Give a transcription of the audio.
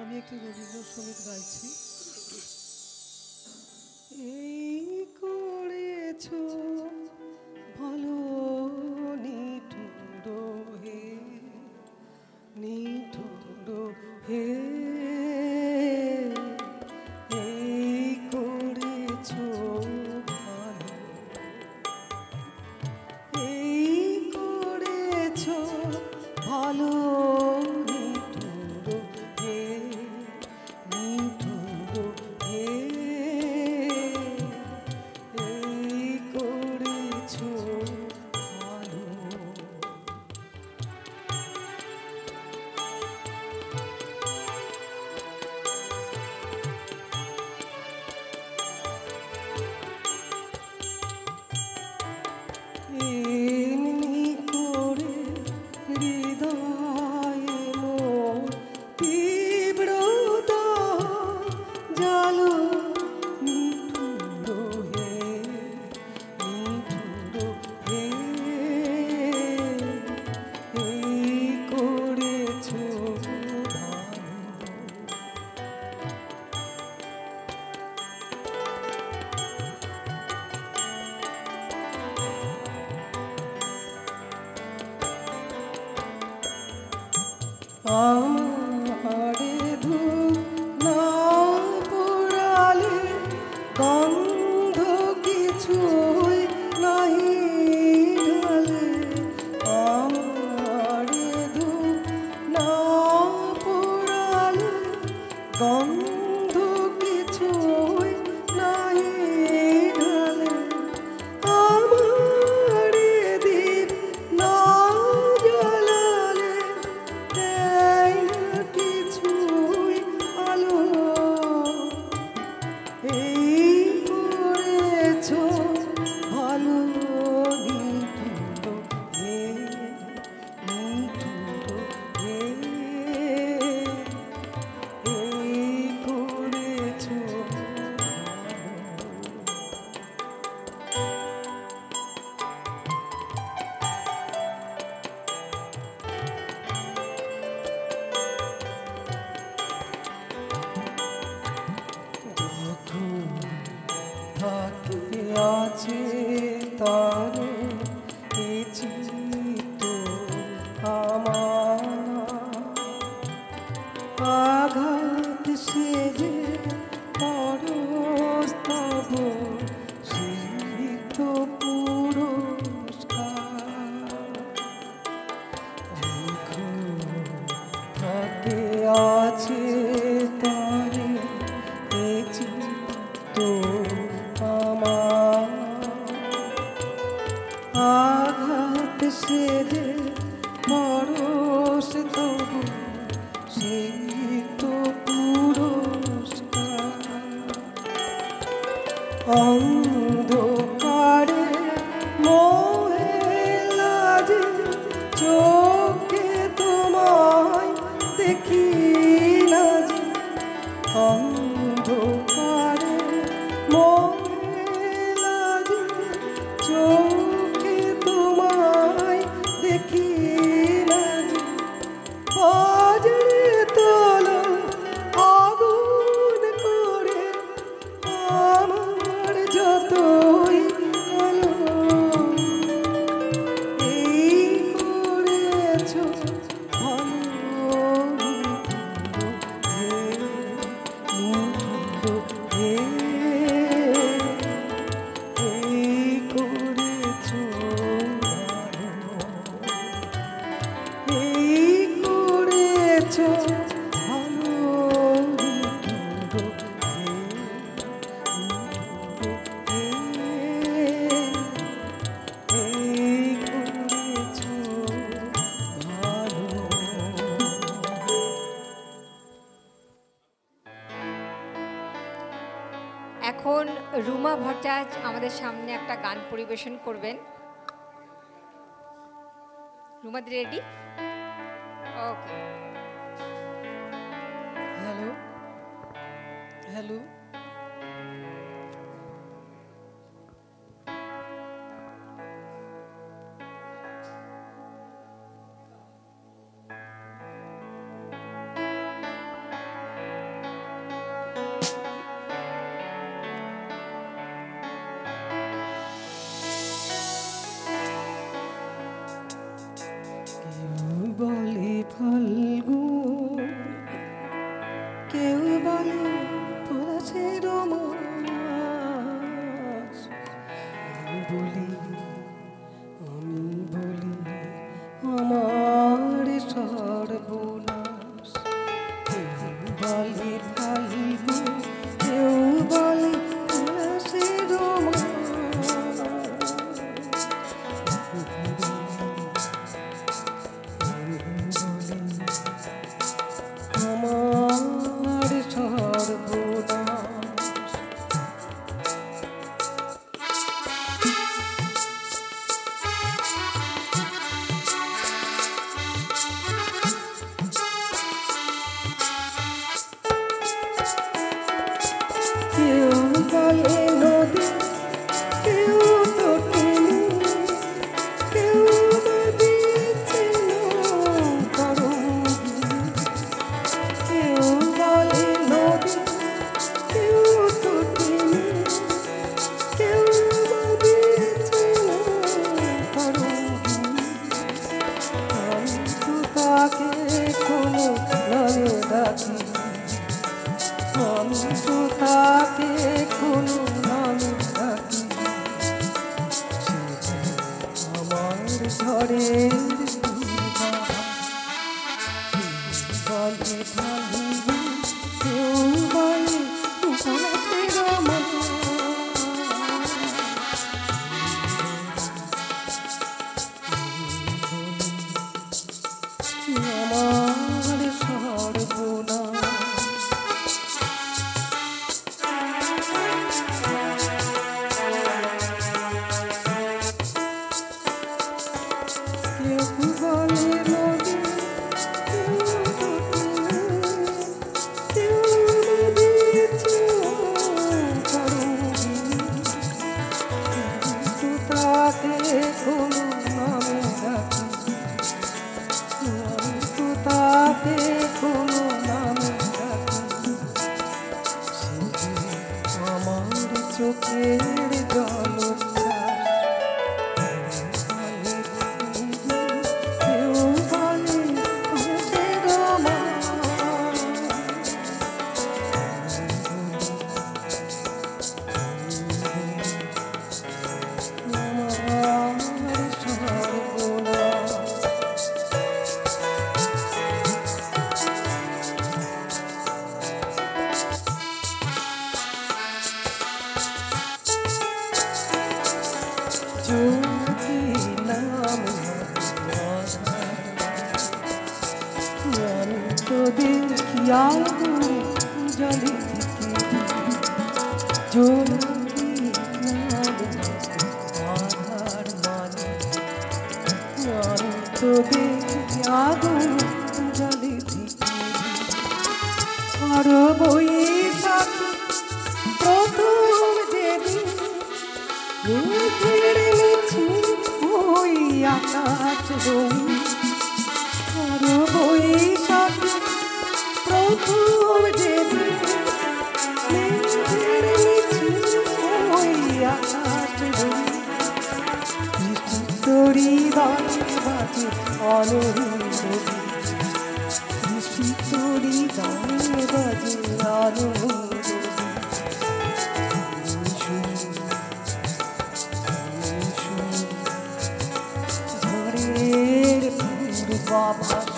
আমি একটি রবীন্দ্রসঙ্গীত গাইছি। এই করেছো ভালো নিঠুর হে, নিঠুর হে, এই করেছো ভালো, এই করেছো ভালো আমারে ধূপ না পোড়ালে গন্ধ কিছুই নাহি ঢালে, আমারে ধূপ না পোড়ালে গন্ধ কিছুই নাহি ঢালে, আমারে দীপ না জ্বালালে দেয় না কিছুই আলো, এই করেছো ভালো নিঠুর হে, নিঠুর হে, এই করেছো থাকে আছে তারে এ চিত্ত আমার, আঘাত সেজে পরস্তব সিদ্ধ পুরস্কার, থাকে আছে তারে এ চিত্ত আমার, আঘাত সেজে পরশ তবু সেই তো পুরস্কার, অন্ধকারে মোহে লাজে চোখে তোমায় দেখি না যে, অন্ধকারে মোহে লাজে চোখে তোমায় দেখি না যে, বজ্রে তোলো আগুন করে আমার যতই আলো, এই করেছো ভালো নিঠুর হে, এই করেছো ভালো, এই করেছো ভালো নিঠুর হে, নিঠুর হে, এই করেছো ভালো। এখন রুমা ভট্টাচ আমাদের সামনে একটা গান পরিবেশন করবেন। রুমাদি রেডি? ওকে। হ্যালো হ্যালো, বলে ফাল্গুন, কেউ বলে পলাশের মালা। আমার সর্বনাশ। কেউ বলে নদী, কেউ তটিনী, কেউ নদীছে তরঙ্গিনী। কেউ বলে নদী, কেউ তটিনী, কেউ নদীছে তরঙ্গিনী। আমি তো তাকে কোনো নামে ডাকি, আমি তো তাকে কোনো নামে ডাকি। আমার ঝড়ের বলে ফাল্গুন, কেউ বলে পলাশের মালা। আমার সর্বনাশ। কেউ বলে নদী, কেউ তটিনী, কেউ নদীছে তরঙ্গিনী। কিন্তু তাকে কোনো নামে ডাকি, আমি তো তাকে কোনো নামে ডাকি। সে আমার চোখের জলোচ্ছ্বাস। কেউ বলে পলাশের মালা। আমার সর্বনাশ। যদি নাম আমি তো দেখি আগুনে জ্বলে থেকে। যদি নাম আধার মানে, আমি তো দেখি আগুনে জ্বলে থেকে। আর বৈশাখী প্রথম যেদিন মেঘের মিছিল ওই আকাশ রঙিন। আর বৈশাখী প্রথম যেদিন মেঘের মিছিল ওই আকাশ রঙিন। বৃষ্টি তরি বাজে বাজে আনন্দ, বৃষ্টি তরি বাজে বাজে আনন্দ। ঝড়ের পূর্বাভাস,